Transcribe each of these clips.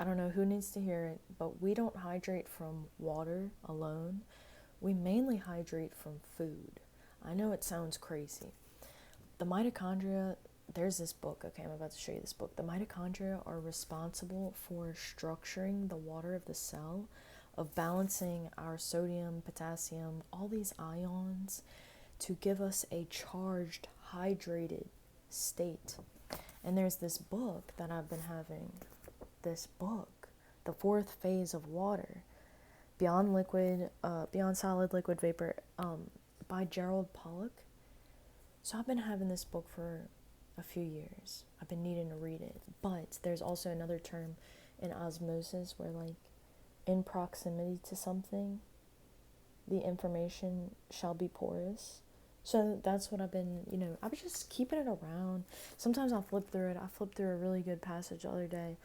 I don't know who needs to hear it, but we don't hydrate from water alone. We mainly hydrate from food. I know it sounds crazy. The mitochondria, there's this book, okay, I'm about to show you this book. The mitochondria are responsible for structuring the water of the cell, of balancing our sodium, potassium, all these ions to give us a charged, hydrated state. And there's this book that I've been having, this book, The Fourth Phase of Water, Beyond Solid Liquid Vapor, by Gerald Pollack. So I've been having this book for a few years. I've been needing to read it. But there's also another term in osmosis where, like, in proximity to something, the information shall be porous. So that's what I've been, I was just keeping it around. Sometimes I'll flip through it. I flipped through a really good passage the other day.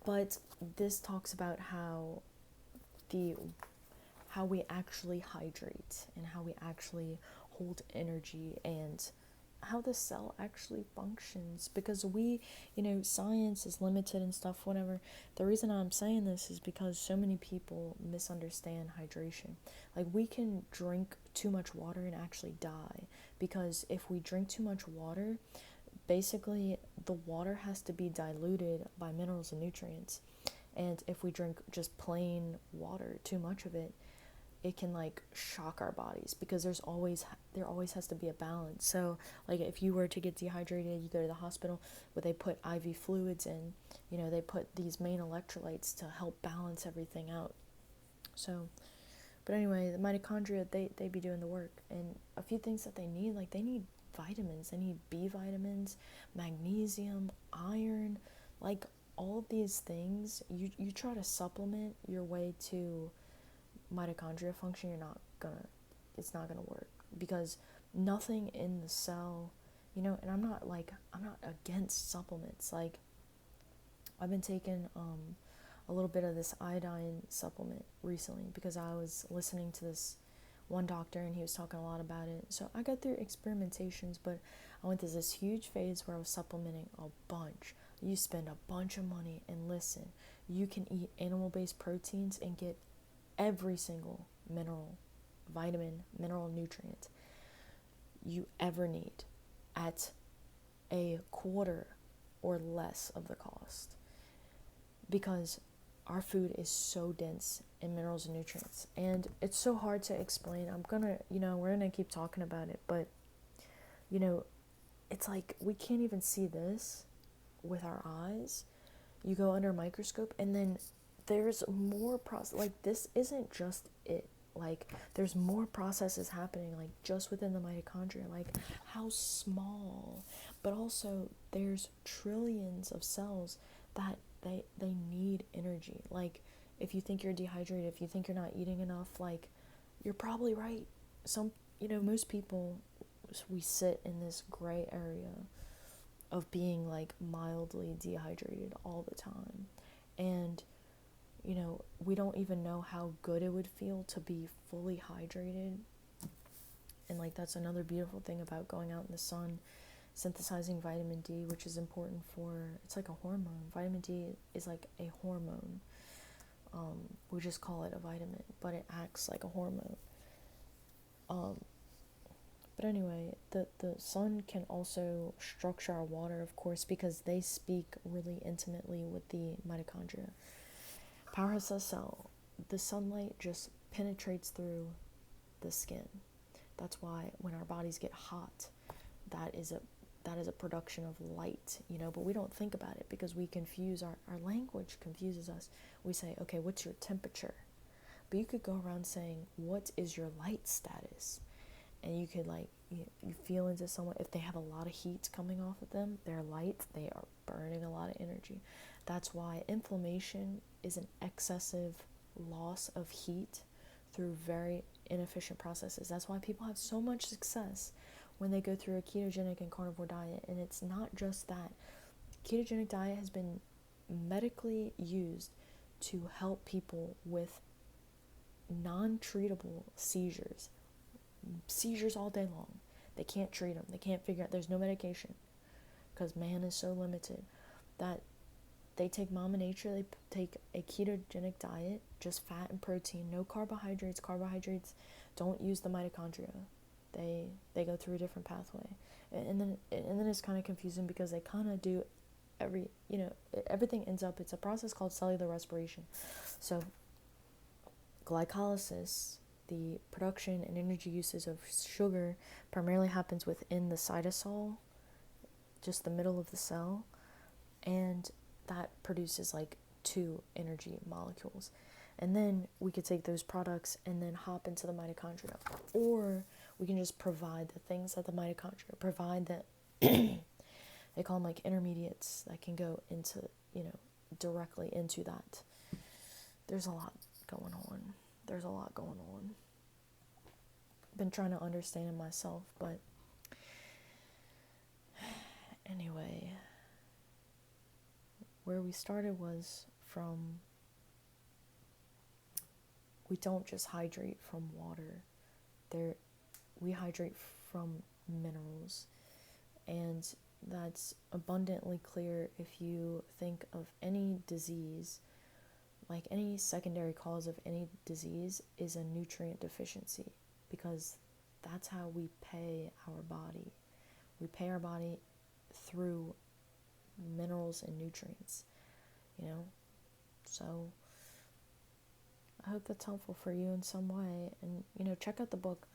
But this talks about how we actually hydrate and how we actually hold energy and how the cell actually functions, because science is limited and stuff, whatever. The reason I'm saying this is because so many people misunderstand hydration. Like, we can drink too much water and actually die, because if we drink too much water, basically the water has to be diluted by minerals and nutrients. And if we drink just plain water, too much of it, it can like shock our bodies, because there always has to be a balance. So like, if you were to get dehydrated, you go to the hospital where they put IV fluids in, they put these main electrolytes to help balance everything out. So, but anyway, the mitochondria, they be doing the work. And a few things that they need, like, they need vitamins. They need B vitamins, magnesium, iron, like all of these things. You try to supplement your way to mitochondria function, it's not gonna work, because nothing in the cell, and I'm not against supplements. Like, I've been taking a little bit of this iodine supplement recently, because I was listening to this one doctor and he was talking a lot about it. So I got through experimentations, but I went through this huge phase where I was supplementing a bunch. You spend a bunch of money, and listen, you can eat animal-based proteins and get every single mineral, vitamin, mineral, nutrient you ever need at a quarter or less of the cost, because our food is so dense in minerals and nutrients, and it's so hard to explain. We're gonna keep talking about it, but it's like, we can't even see this with our eyes. You go under a microscope, and then there's more process. Like, this isn't just it. Like, there's more processes happening, like, just within the mitochondria. Like, how small, but also there's trillions of cells that they need energy. Like, if you think you're dehydrated, if you think you're not eating enough, like, you're probably right. Most people, we sit in this gray area of being like mildly dehydrated all the time, and we don't even know how good it would feel to be fully hydrated. And like, that's another beautiful thing about going out in the sun, synthesizing vitamin D, which is important it's like a hormone. Vitamin D is like a hormone. We just call it a vitamin, but it acts like a hormone. But anyway, the sun can also structure our water, of course, because they speak really intimately with the mitochondria. Powerhouse cell, the sunlight just penetrates through the skin. That's why when our bodies get hot, that is a production of light, but we don't think about it, because we confuse our language confuses us. We say, okay, what's your temperature? But you could go around saying, what is your light status? And you could, like, you feel into someone, if they have a lot of heat coming off of them, they're light, they are burning a lot of energy. That's why inflammation is an excessive loss of heat through very inefficient processes. That's why people have so much success when they go through a ketogenic and carnivore diet. And it's not just that. Ketogenic diet has been medically used to help people with non-treatable seizures all day long. They can't treat them. They can't figure out. There's no medication, because man is so limited that They take Mama Nature, they take a ketogenic diet, just fat and protein, no carbohydrates. Carbohydrates don't use the mitochondria. They go through a different pathway. And then it's kind of confusing because they kind of do everything ends up, it's a process called cellular respiration. So glycolysis, the production and energy usage of sugar, primarily happens within the cytosol, just the middle of the cell, and that produces like 2 energy molecules. And then we could take those products and then hop into the mitochondria, or we can just provide the things that the mitochondria provide, that they call them like intermediates that can go into, directly into that. There's a lot going on. Been trying to understand it myself, but anyway, where we started was from, we don't just hydrate from water. We hydrate from minerals, and that's abundantly clear if you think of any disease. Like, any secondary cause of any disease is a nutrient deficiency, because that's how we pay our body. We pay our body through minerals and nutrients, So I hope that's helpful for you in some way. And, check out the book.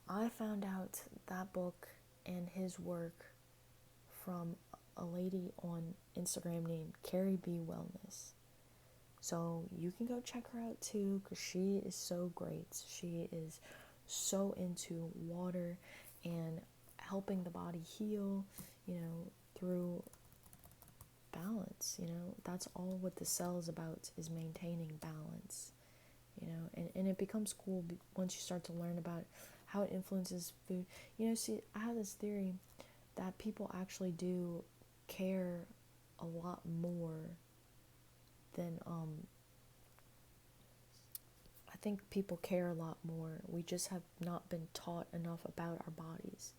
I found out that book and his work from a lady on Instagram named Carrie B. Wellness. So you can go check her out too, because she is so great. She is so into water and helping the body heal, through balance. That's all what the cell is about, is maintaining balance. And it becomes cool once you start to learn about how it influences food. See, I have this theory that people actually do care a lot more than, I think people care a lot more. We just have not been taught enough about our bodies.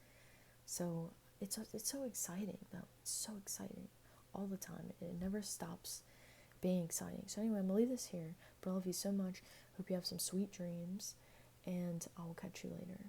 So it's so exciting, though. It's so exciting all the time. It never stops being exciting. So anyway, I'm going to leave this here. But I love you so much. Hope you have some sweet dreams. And I will catch you later.